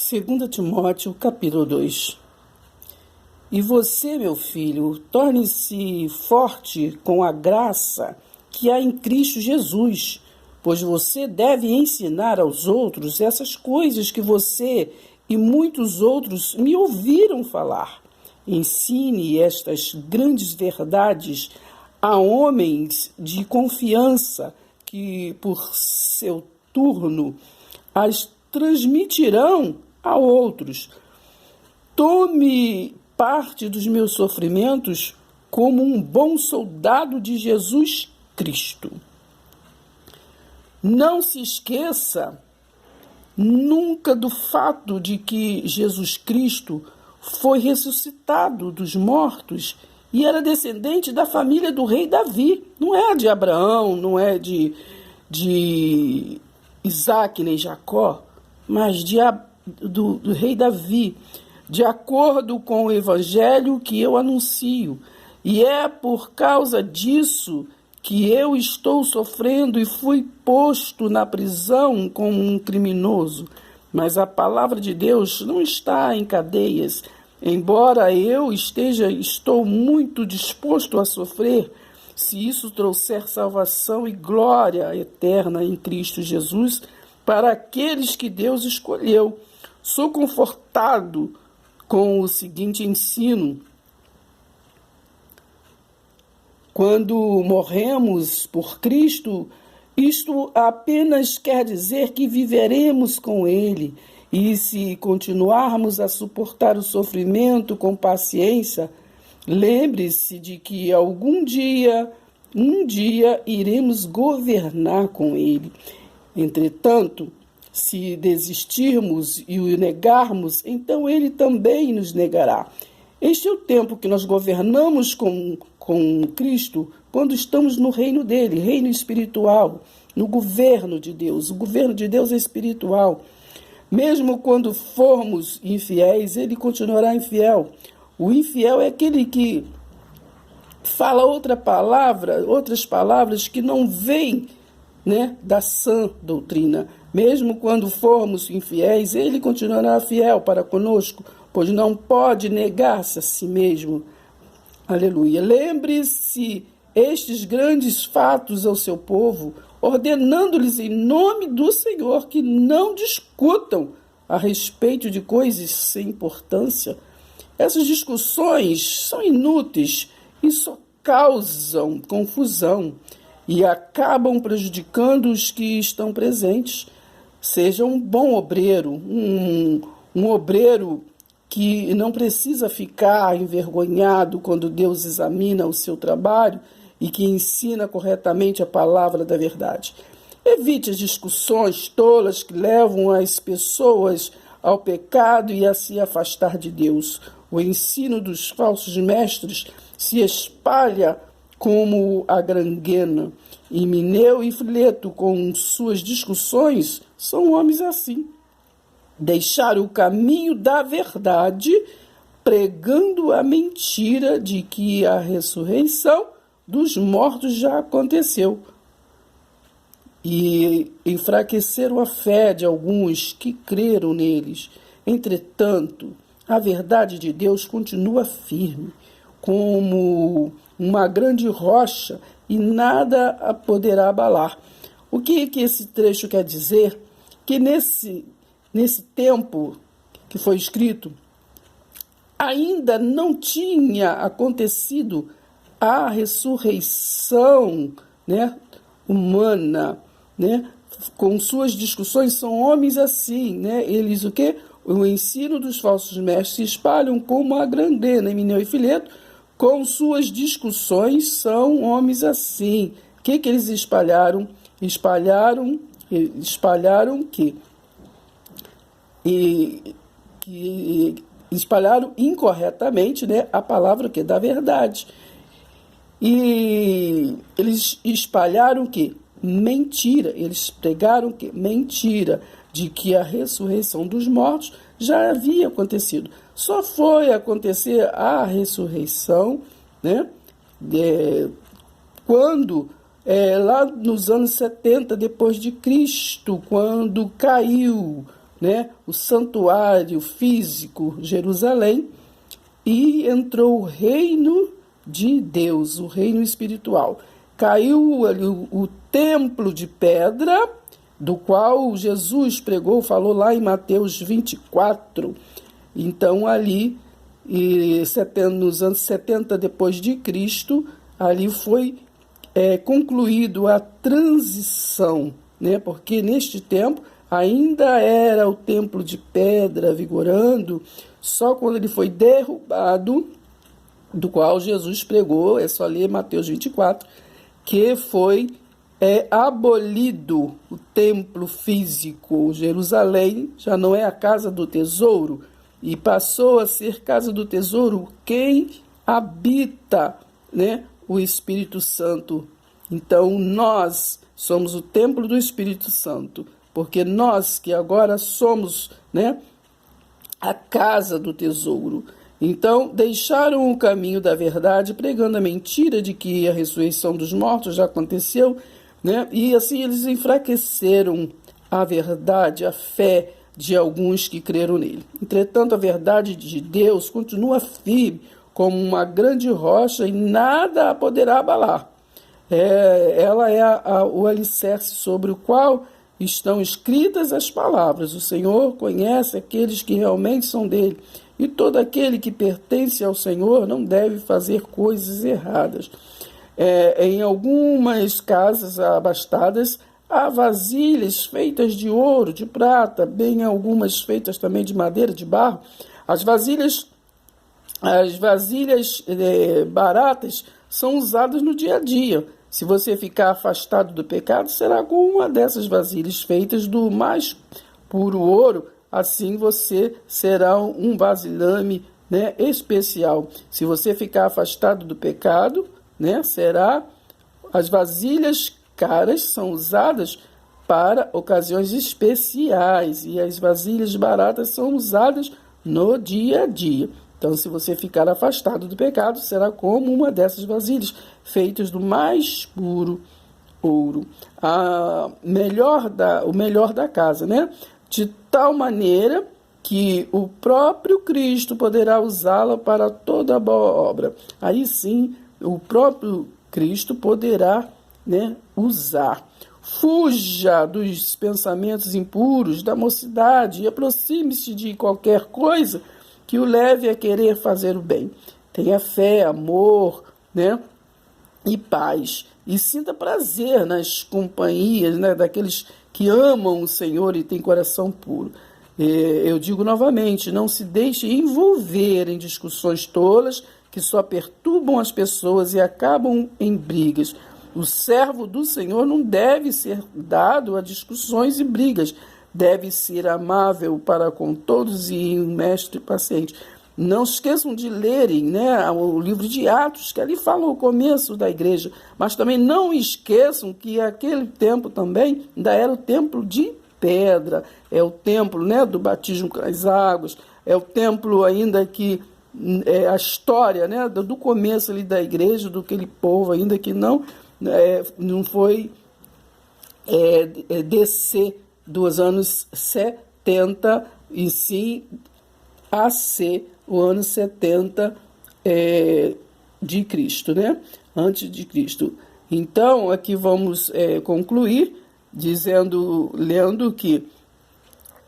2 Timóteo, capítulo 2. E você, meu filho, torne-se forte com a graça que há em Cristo Jesus, pois você deve ensinar aos outros essas coisas que você e muitos outros me ouviram falar. Ensine estas grandes verdades a homens de confiança que, por seu turno, as transmitirão a outros. Tome parte dos meus sofrimentos como um bom soldado de Jesus Cristo. Não se esqueça nunca do fato de que Jesus Cristo foi ressuscitado dos mortos e era descendente da família do rei Davi. Não é de Abraão, não é de Isaac nem Jacó, mas do rei Davi, de acordo com o evangelho que eu anuncio. E é por causa disso que eu estou sofrendo e fui posto na prisão como um criminoso. Mas a palavra de Deus não está em cadeias. Embora estou muito disposto a sofrer, se isso trouxer salvação e glória eterna em Cristo Jesus para aqueles que Deus escolheu. Sou confortado com o seguinte ensino: quando morremos por Cristo, isto apenas quer dizer que viveremos com Ele. E se continuarmos a suportar o sofrimento com paciência, lembre-se de que um dia iremos governar com Ele. Entretanto, se desistirmos e o negarmos, então Ele também nos negará. Este é o tempo que nós governamos com Cristo quando estamos no reino dele, reino espiritual, no governo de Deus. O governo de Deus é espiritual. Mesmo quando formos infiéis, ele continuará infiel. O infiel é aquele que fala outras palavras que não vêm, da sã doutrina. Mesmo quando formos infiéis, ele continuará fiel para conosco, pois não pode negar-se a si mesmo. Aleluia. Lembre-se estes grandes fatos ao seu povo, ordenando-lhes em nome do Senhor que não discutam a respeito de coisas sem importância. Essas discussões são inúteis e só causam confusão e acabam prejudicando os que estão presentes. Seja um bom obreiro, um obreiro que não precisa ficar envergonhado quando Deus examina o seu trabalho e que ensina corretamente a palavra da verdade. Evite as discussões tolas que levam as pessoas ao pecado e a se afastar de Deus. O ensino dos falsos mestres se espalha como a granguena. Himeneu e Fileto, com suas discussões, são homens assim. Deixaram o caminho da verdade, pregando a mentira de que a ressurreição dos mortos já aconteceu. E enfraqueceram a fé de alguns que creram neles. Entretanto, a verdade de Deus continua firme, como uma grande rocha, e nada a poderá abalar. O que esse trecho quer dizer? Que nesse tempo que foi escrito, ainda não tinha acontecido a ressurreição, humana, com suas discussões. São homens assim, eles o ensino dos falsos mestres se espalham como a grandena, Himeneu e Fileto, com suas discussões são homens assim. O que eles espalharam? Espalharam que espalharam incorretamente, a palavra da verdade. E eles espalharam mentira. Eles pregaram mentira, de que a ressurreição dos mortos já havia acontecido. Só foi acontecer a ressurreição, quando lá nos anos 70 depois de Cristo, quando caiu, né, o santuário físico Jerusalém, e entrou o reino de Deus, o reino espiritual. Caiu ali o templo de pedra, do qual Jesus pregou, falou lá em Mateus 24. Então ali, nos anos 70 depois de Cristo, ali foi concluído a transição, né? Porque neste tempo ainda era o templo de pedra vigorando, só quando ele foi derrubado, do qual Jesus pregou, é só ler Mateus 24, que foi abolido o templo físico. Jerusalém já não é a casa do tesouro, e passou a ser casa do tesouro quem habita, né, o Espírito Santo. Então nós somos o templo do Espírito Santo, porque nós que agora somos, né, a casa do tesouro. Então deixaram o caminho da verdade, pregando a mentira de que a ressurreição dos mortos já aconteceu, né? E assim eles enfraqueceram a verdade, a fé de alguns que creram nele. Entretanto, a verdade de Deus continua firme como uma grande rocha e nada a poderá abalar. Ela é o alicerce sobre o qual estão escritas as palavras. O Senhor conhece aqueles que realmente são dele, e todo aquele que pertence ao Senhor não deve fazer coisas erradas. Em algumas casas abastadas, há vasilhas feitas de ouro, de prata, bem algumas feitas também de madeira, de barro. As vasilhas baratas são usadas no dia a dia. Se você ficar afastado do pecado, será com uma dessas vasilhas feitas do mais puro ouro. Assim você será um vasilhame, né, especial. Se você ficar afastado do pecado, né, será. As vasilhas caras são usadas para ocasiões especiais e as vasilhas baratas são usadas no dia a dia. Então, se você ficar afastado do pecado, será como uma dessas vasilhas, feitas do mais puro ouro. O melhor da casa, né? De tal maneira que o próprio Cristo poderá usá-la para toda boa obra. Aí sim, o próprio Cristo poderá, né, usar. Fuja dos pensamentos impuros da mocidade e aproxime-se de qualquer coisa que o leve a querer fazer o bem. Tenha fé, amor, né, e paz. E sinta prazer nas companhias, né, daqueles que amam o Senhor e têm coração puro. Eu digo novamente, não se deixe envolver em discussões tolas que só perturbam as pessoas e acabam em brigas. O servo do Senhor não deve ser dado a discussões e brigas. Deve ser amável para com todos e um mestre paciente. Não esqueçam de lerem, né, o livro de Atos, que ali fala o começo da igreja. Mas também não esqueçam que aquele tempo também ainda era o templo de pedra. É o templo, né, do batismo com as águas. É o templo ainda que a história, né, do começo ali da igreja, do aquele povo ainda que não foi descer dos anos 70, e sim a ser o ano 70 de Cristo, né? Antes de Cristo. Então, aqui vamos concluir lendo que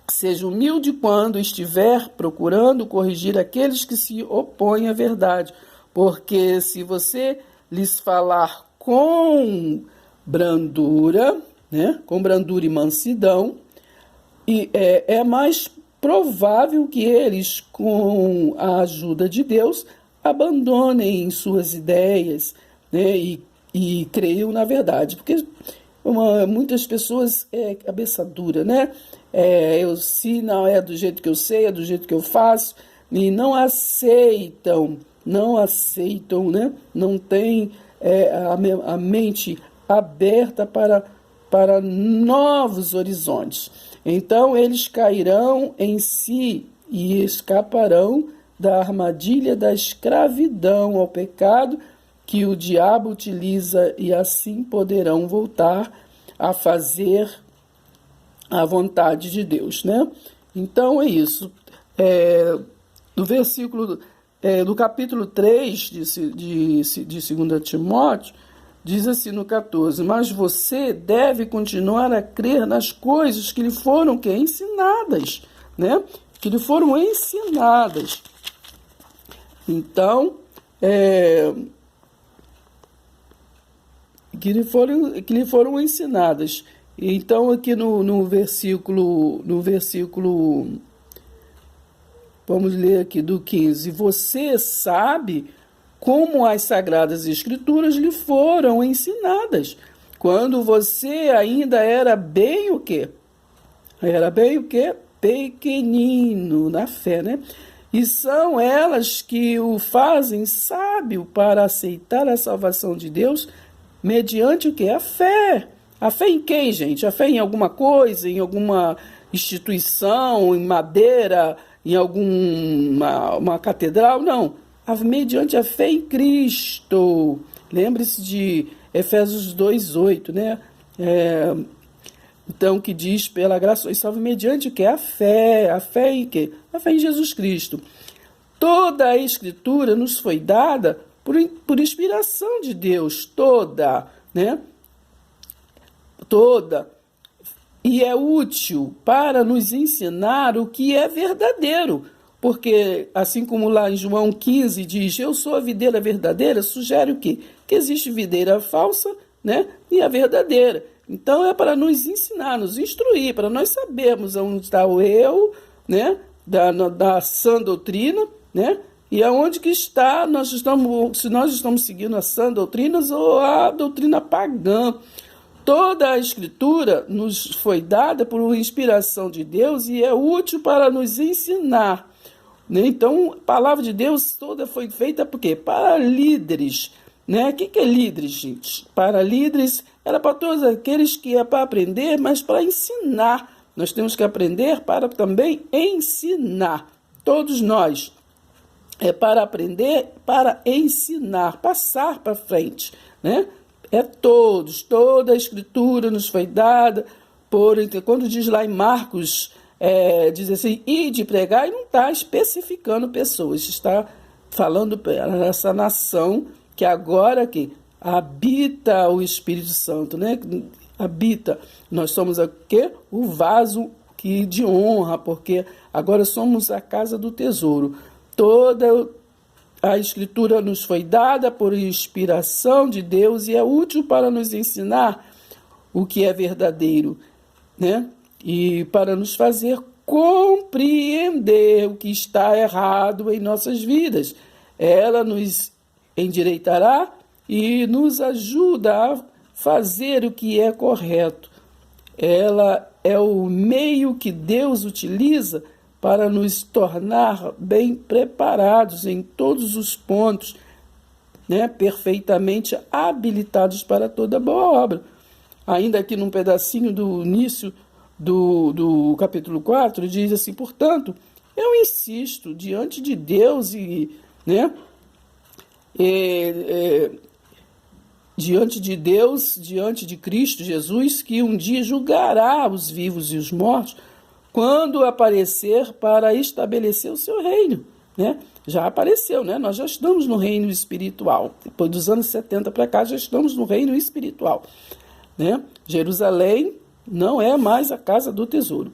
seja humilde quando estiver procurando corrigir aqueles que se opõem à verdade, porque se você lhes falar com brandura, né, com brandura e mansidão, é mais provável que eles, com a ajuda de Deus, abandonem suas ideias, né, e creiam na verdade. Porque muitas pessoas cabeça dura, né? Se não é do jeito que eu sei, é do jeito que eu faço, e não aceitam, né? Não tem a mente aberta para novos horizontes. Então, eles cairão em si e escaparão da armadilha da escravidão ao pecado que o diabo utiliza, e assim poderão voltar a fazer a vontade de Deus, né? Então é isso. No versículo, no capítulo 3 de 2 Timóteo, diz assim no 14: mas você deve continuar a crer nas coisas que lhe foram ensinadas, né? Que lhe foram ensinadas. Então, que lhe foram ensinadas. Então, aqui no versículo, vamos ler aqui do 15: você sabe como as Sagradas Escrituras lhe foram ensinadas, quando você ainda era bem o quê? Era bem o quê? Pequenino na fé, né? E são elas que o fazem sábio para aceitar a salvação de Deus mediante o quê? A fé. A fé em quem, gente? A fé em alguma coisa, em alguma instituição, em madeira, em uma catedral? Não. Mediante a fé em Cristo. Lembre-se de Efésios 2:8, né? Então, que diz, pela graça sois salvos mediante o que? A fé. A fé em quê? A fé em Jesus Cristo. Toda a Escritura nos foi dada por inspiração de Deus. Toda, né? Toda. E é útil para nos ensinar o que é verdadeiro. Porque, assim como lá em João 15 diz, eu sou a videira verdadeira, sugere o quê? Que existe videira falsa, né? E a verdadeira. Então, é para nos ensinar, nos instruir, para nós sabermos onde está o eu, né? Da sã doutrina, né? E aonde que está, se nós estamos seguindo a sã doutrina ou a doutrina pagã. Toda a Escritura nos foi dada por inspiração de Deus e é útil para nos ensinar. Então, a palavra de Deus toda foi feita por quê? Para líderes. Né? O que é líderes, gente? Para líderes era para todos aqueles que é para aprender, mas para ensinar. Nós temos que aprender para também ensinar. Todos nós. É para aprender, para ensinar, passar para frente. Né? Toda a Escritura nos foi dada, quando diz lá em Marcos, diz assim, ide pregar, e não está especificando pessoas, está falando para essa nação que agora que habita o Espírito Santo, né? Habita, nós somos o vaso de honra, porque agora somos a casa do tesouro. Toda a Escritura nos foi dada por inspiração de Deus e é útil para nos ensinar o que é verdadeiro, né? E para nos fazer compreender o que está errado em nossas vidas. Ela nos endireitará e nos ajuda a fazer o que é correto. Ela é o meio que Deus utiliza para nos tornar bem preparados em todos os pontos, né, perfeitamente habilitados para toda boa obra. Ainda aqui num pedacinho do início do capítulo 4, diz assim, portanto, eu insisto diante de Deus diante de Deus, diante de Cristo Jesus, que um dia julgará os vivos e os mortos, quando aparecer para estabelecer o seu reino, né? Já apareceu, né? Nós já estamos no reino espiritual. Depois dos anos 70 para cá, já estamos no reino espiritual, né? Jerusalém não é mais a casa do tesouro.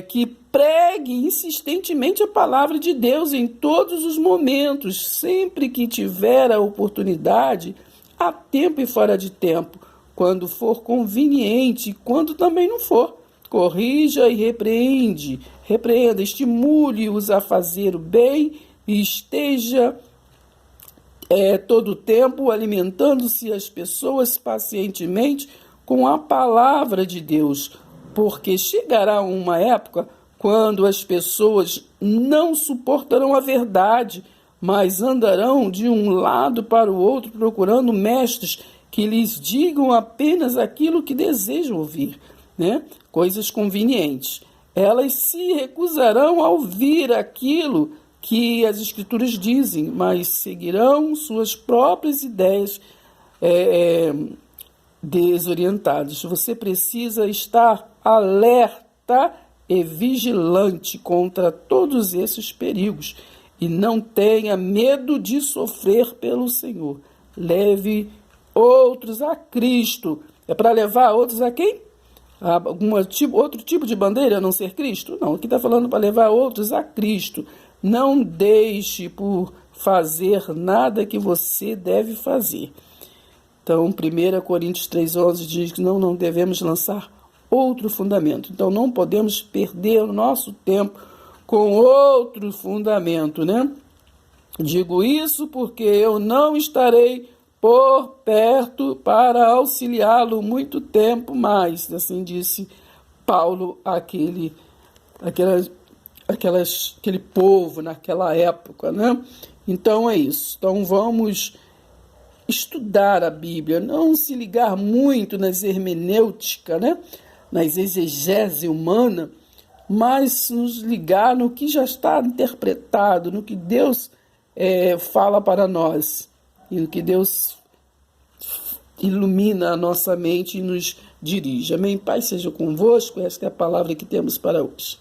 Que pregue insistentemente a palavra de Deus em todos os momentos, sempre que tiver a oportunidade, a tempo e fora de tempo, quando for conveniente e quando também não for. Corrija e repreenda, estimule-os a fazer o bem e esteja todo o tempo alimentando-se as pessoas pacientemente com a palavra de Deus, porque chegará uma época quando as pessoas não suportarão a verdade, mas andarão de um lado para o outro procurando mestres que lhes digam apenas aquilo que desejam ouvir, né? Coisas convenientes. Elas se recusarão a ouvir aquilo que as Escrituras dizem, mas seguirão suas próprias ideias desorientadas. Você precisa estar alerta e vigilante contra todos esses perigos, e não tenha medo de sofrer pelo Senhor. Leve outros a Cristo. É para levar outros a quem? Outro tipo de bandeira, a não ser Cristo? Não, aqui está falando para levar outros a Cristo. Não deixe por fazer nada que você deve fazer. Então, 1 Coríntios 3,11 diz que não devemos lançar outro fundamento. Então, não podemos perder o nosso tempo com outro fundamento, né? Digo isso porque eu não estarei por perto para auxiliá-lo muito tempo mais. Assim disse Paulo àquele povo naquela época, né? Então é isso. Então vamos estudar a Bíblia, não se ligar muito nas hermenêuticas, né? Nas exegese humana, mas nos ligar no que já está interpretado, no que Deus fala para nós, e no que Deus ilumina a nossa mente e nos dirige. Amém? Pai seja convosco, esta é a palavra que temos para hoje.